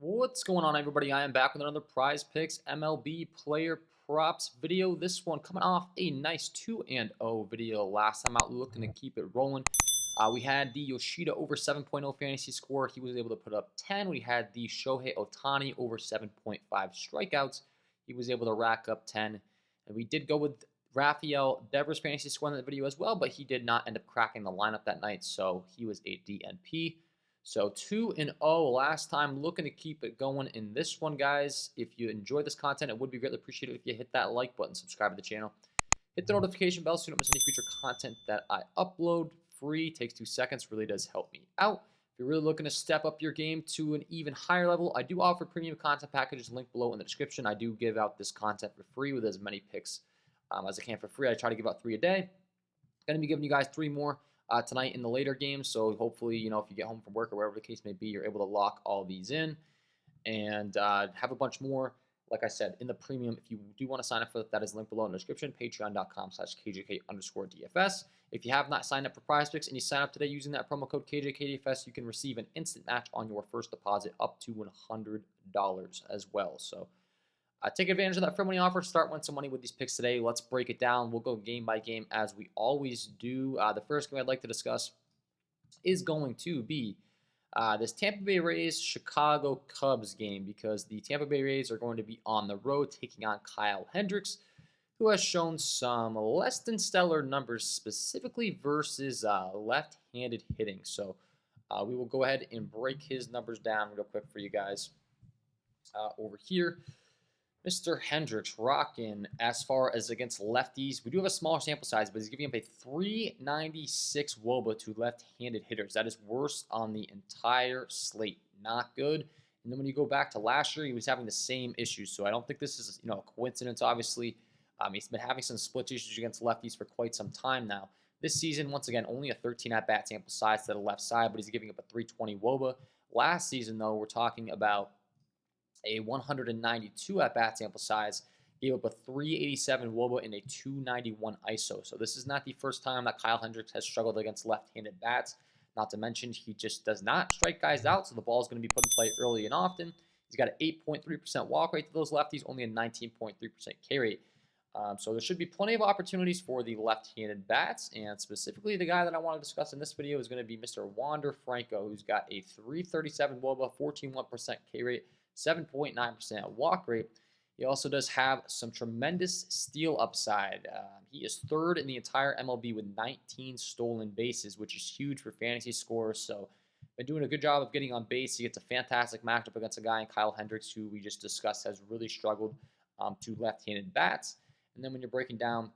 What's going on, everybody? I am back with another Prize Picks MLB player props video. This one coming off a nice 2-0 video last time out, looking to keep it rolling. We had the Yoshida over 7.0 fantasy score. He was able to put up 10. We had the Shohei Ohtani over 7.5 strikeouts. He was able to rack up 10. And we did go with Rafael Devers fantasy score in that video as well, but he did not end up cracking the lineup that night, so he was a DNP. So 2-0 last time, looking to keep it going in this one, guys. If you enjoy this content, it would be greatly appreciated if you hit that like button, subscribe to the channel, hit the notification bell so you don't miss any future content that I upload. Free, takes 2 seconds, really does help me out. If you're really looking to step up your game to an even higher level, I do offer premium content packages linked below in the description. I do give out this content for free with as many picks as I can for free. I try to give out 3 a day. Going to be giving you guys 3 more tonight in the later games. So hopefully, if you get home from work or wherever the case may be, you're able to lock all these in and have a bunch more. Like I said, in the premium, if you do want to sign up for that is linked below in the description, patreon.com/KJK_DFS. If you have not signed up for Prizepicks and you sign up today using that promo code KJK DFS, you can receive an instant match on your first deposit up to $100 as well. So take advantage of that free money offer. Start winning some money with these picks today. Let's break it down. We'll go game by game as we always do. The first game I'd like to discuss is going to be this Tampa Bay Rays Chicago Cubs game, because the Tampa Bay Rays are going to be on the road taking on Kyle Hendricks, who has shown some less than stellar numbers, specifically versus left-handed hitting. So we will go ahead and break his numbers down real quick for you guys over here. Mr. Hendricks rocking as far as against lefties. We do have a smaller sample size, but he's giving up a 396 WOBA to left-handed hitters. That is worse on the entire slate. Not good. And then when you go back to last year, he was having the same issues. So I don't think this is a coincidence, obviously. He's been having some split issues against lefties for quite some time now. This season, once again, only a 13 at-bat sample size to the left side, but he's giving up a 320 WOBA. Last season, though, we're talking about a 192 at-bat sample size, gave up a 387 WOBA and a 291 ISO. So this is not the first time that Kyle Hendricks has struggled against left-handed bats. Not to mention, he just does not strike guys out, so the ball is going to be put in play early and often. He's got an 8.3% walk rate to those lefties, only a 19.3% K rate. So there should be plenty of opportunities for the left-handed bats, and specifically the guy that I want to discuss in this video is going to be Mr. Wander Franco, who's got a 337 WOBA, 14.1% K rate, 7.9% walk rate. He also does have some tremendous steal upside. He is third in the entire MLB with 19 stolen bases, which is huge for fantasy scores. So been doing a good job of getting on base. He gets a fantastic matchup against a guy in Kyle Hendricks, who we just discussed has really struggled to left-handed bats. And then when you're breaking down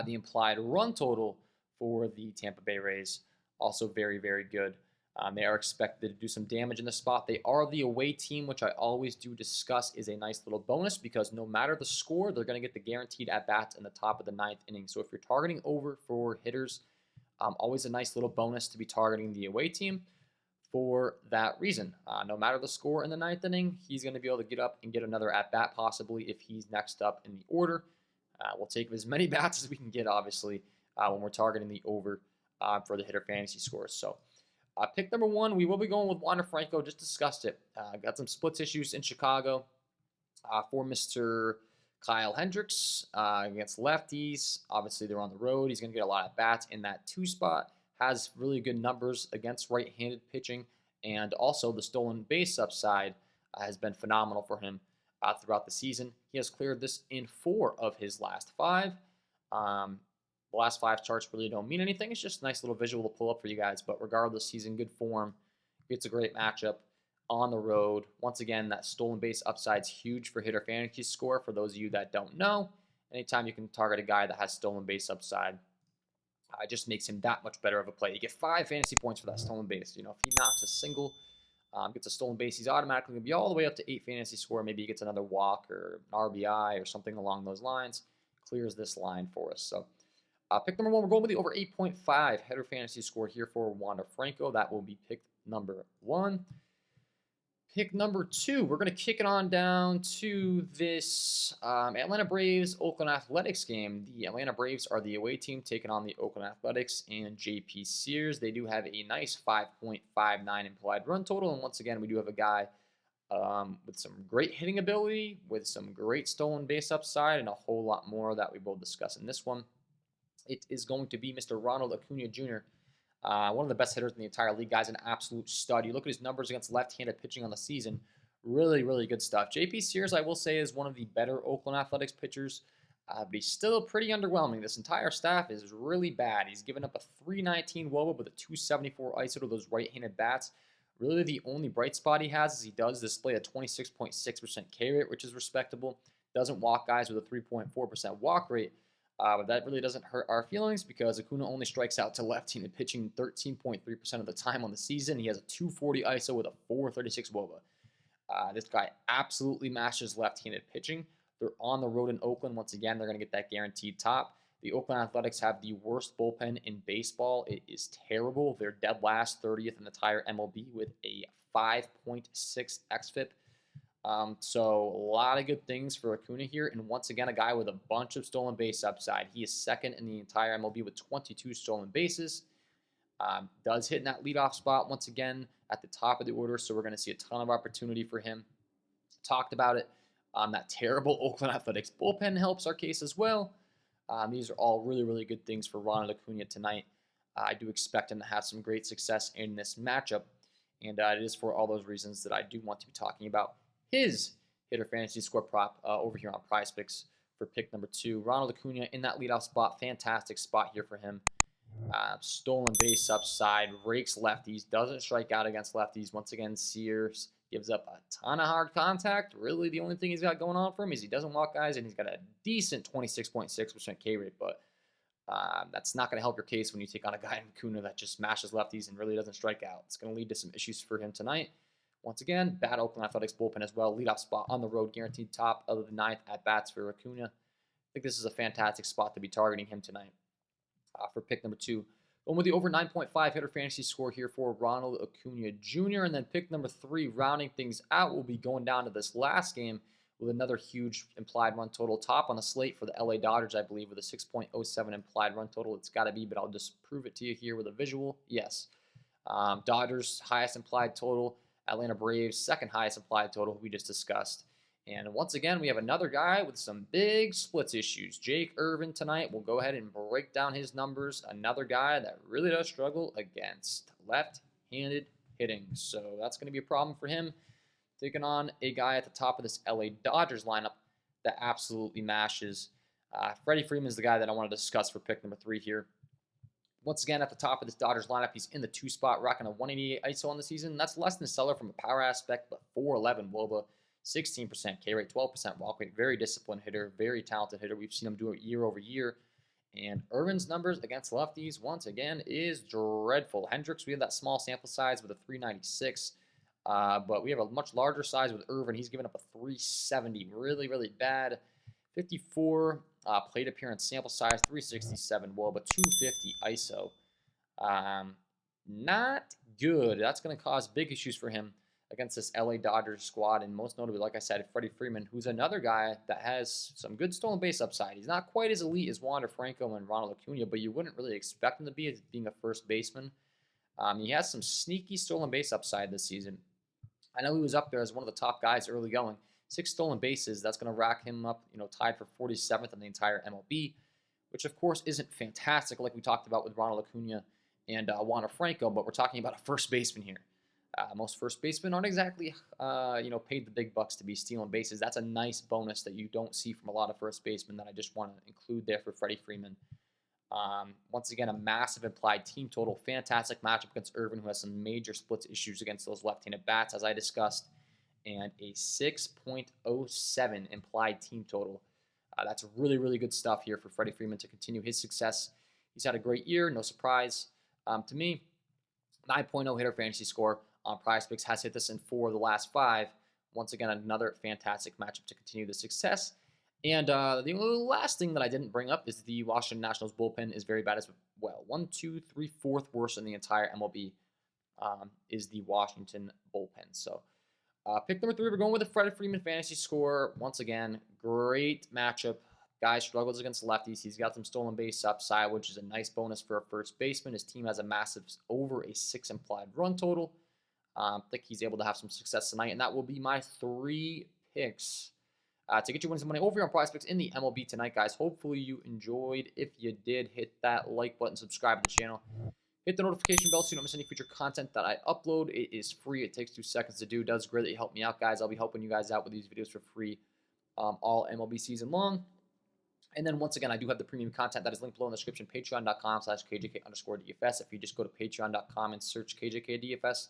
the implied run total for the Tampa Bay Rays, also very, very good. They are expected to do some damage in the spot. They are the away team, which I always do discuss is a nice little bonus, because no matter the score, they're going to get the guaranteed at-bats in the top of the 9th inning. So if you're targeting over for hitters, always a nice little bonus to be targeting the away team for that reason. No matter the score in the 9th inning, he's going to be able to get up and get another at-bat possibly if he's next up in the order. We'll take as many bats as we can get, obviously, when we're targeting the over for the hitter fantasy scores. So pick number 1, we will be going with Wander Franco. Just discussed it. Got some splits issues in Chicago for Mr. Kyle Hendricks against lefties. Obviously, they're on the road. He's going to get a lot of bats in that 2 spot. Has really good numbers against right-handed pitching. And also the stolen base upside has been phenomenal for him throughout the season. He has cleared this in 4 of his last 5. The last 5 charts really don't mean anything. It's just a nice little visual to pull up for you guys. But regardless, he's in good form. It's a great matchup on the road. Once again, that stolen base upside's huge for hitter fantasy score. For those of you that don't know, anytime you can target a guy that has stolen base upside, it just makes him that much better of a play. You get 5 fantasy points for that stolen base. If he knocks a single, gets a stolen base, he's automatically going to be all the way up to 8 fantasy score. Maybe he gets another walk or an RBI or something along those lines. Clears this line for us. So pick number 1, we're going with the over 8.5 header fantasy score here for Wander Franco. That will be pick number 1. Pick number 2, we're going to kick it on down to this Atlanta Braves Oakland Athletics game. The Atlanta Braves are the away team taking on the Oakland Athletics and JP Sears. They do have a nice 5.59 implied run total, and once again, we do have a guy with some great hitting ability, with some great stolen base upside, and a whole lot more that we will discuss in this one. It is going to be Mr. Ronald Acuna Jr., one of the best hitters in the entire league. Guy's an absolute stud. You look at his numbers against left-handed pitching on the season. Really, really good stuff. JP Sears, I will say, is one of the better Oakland Athletics pitchers, but he's still pretty underwhelming. This entire staff is really bad. He's given up a 319 WOBA with a 274 ISO to those right-handed bats. Really, the only bright spot he has is he does display a 26.6% K rate, which is respectable. Doesn't walk guys with a 3.4% walk rate. But that really doesn't hurt our feelings because Acuna only strikes out to left-handed pitching 13.3% of the time on the season. He has a 240 ISO with a 436 WOBA. This guy absolutely mashes left-handed pitching. They're on the road in Oakland. Once again, they're going to get that guaranteed top. The Oakland Athletics have the worst bullpen in baseball. It is terrible. They're dead last, 30th in the entire MLB with a 5.6 xFIP. So a lot of good things for Acuna here. And once again, a guy with a bunch of stolen base upside. He is second in the entire MLB with 22 stolen bases. Does hit in that leadoff spot once again at the top of the order. So we're going to see a ton of opportunity for him. Talked about it. That terrible Oakland Athletics bullpen helps our case as well. These are all really, really good things for Ronald Acuna tonight. I do expect him to have some great success in this matchup. And it is for all those reasons that I do want to be talking about his hitter fantasy score prop over here on Prizepicks for pick number 2. Ronald Acuna in that leadoff spot. Fantastic spot here for him. Stolen base upside, rakes lefties, doesn't strike out against lefties. Once again, Sears gives up a ton of hard contact. Really, the only thing he's got going on for him is he doesn't walk guys, and he's got a decent 26.6% K rate, but that's not going to help your case when you take on a guy in Acuna that just smashes lefties and really doesn't strike out. It's going to lead to some issues for him tonight. Once again, bad Oakland Athletics bullpen as well. Leadoff spot on the road, guaranteed top of the 9th at bats for Acuna. I think this is a fantastic spot to be targeting him tonight for pick number 2. Going with the over 9.5 hitter fantasy score here for Ronald Acuna Jr. And then pick number 3, rounding things out, will be going down to this last game with another huge implied run total. Top on the slate for the LA Dodgers, I believe, with a 6.07 implied run total. It's got to be, but I'll just prove it to you here with a visual. Yes. Dodgers, highest implied total. Atlanta Braves, second highest implied total we just discussed. And once again, we have another guy with some big splits issues. Jake Irvin tonight. We'll go ahead and break down his numbers. Another guy that really does struggle against left-handed hitting. So that's going to be a problem for him. Taking on a guy at the top of this LA Dodgers lineup that absolutely mashes. Freddie Freeman is the guy that I want to discuss for pick number 3 here. Once again, at the top of this Dodgers lineup, he's in the 2 spot, rocking a 188 ISO on the season. That's less than stellar from a power aspect, but 411 WOBA, 16% K rate, 12% walk rate. Very disciplined hitter, very talented hitter. We've seen him do it year over year. And Irvin's numbers against lefties, once again, is dreadful. Hendricks, we have that small sample size with a 396. But we have a much larger size with Irvin. He's given up a 370. Really, really bad. 54 plate appearance sample size, 367 WOBA, 250 ISO. Not good. That's going to cause big issues for him against this LA Dodgers squad, and most notably, like I said, Freddie Freeman, who's another guy that has some good stolen base upside. He's not quite as elite as Wander Franco and Ronald Acuna, but you wouldn't really expect him to be as being a first baseman. He has some sneaky stolen base upside this season. I know he was up there as one of the top guys early going. 6 stolen bases, that's going to rack him up, tied for 47th in the entire MLB, which of course isn't fantastic like we talked about with Ronald Acuna and Wander Franco, but we're talking about a first baseman here. Most first basemen aren't exactly, paid the big bucks to be stealing bases. That's a nice bonus that you don't see from a lot of first basemen that I just want to include there for Freddie Freeman. Once again, a massive implied team total. Fantastic matchup against Irvin, who has some major splits issues against those left-handed bats, as I discussed. And a 6.07 implied team total. That's really, really good stuff here for Freddie Freeman to continue his success. He's had a great year, no surprise. To me, 9.0 hitter fantasy score on Prizepicks, has hit this in 4 of the last 5. Once again, another fantastic matchup to continue the success. And the last thing that I didn't bring up is the Washington Nationals bullpen is very bad as well. 1, 2, 3, 4th worst in the entire MLB is the Washington bullpen. So pick number 3, we're going with the Freddie Freeman fantasy score. Once again, great matchup. Guy struggles against lefties. He's got some stolen base upside, which is a nice bonus for a first baseman. His team has a massive over a 6 implied run total. I think he's able to have some success tonight, and that will be my 3 picks to get you winning some money over here on Prizepicks in the MLB tonight, guys. Hopefully you enjoyed. If you did, hit that like button, subscribe to the channel. Hit the notification bell so you don't miss any future content that I upload. It is free. It takes 2 seconds to do. It does greatly help me out, guys. I'll be helping you guys out with these videos for free all MLB season long. And then once again, I do have the premium content that is linked below in the description, patreon.com/KJK_DFS. If you just go to patreon.com and search KJK DFS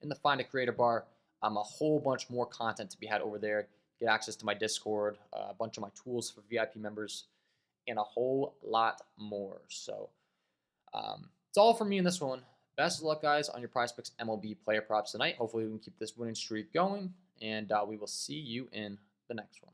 in the Find a Creator bar, a whole bunch more content to be had over there. Get access to my Discord, a bunch of my tools for VIP members, and a whole lot more. So it's all from me in this one. Best of luck, guys, on your Prizepicks MLB player props tonight. Hopefully we can keep this winning streak going, and we will see you in the next one.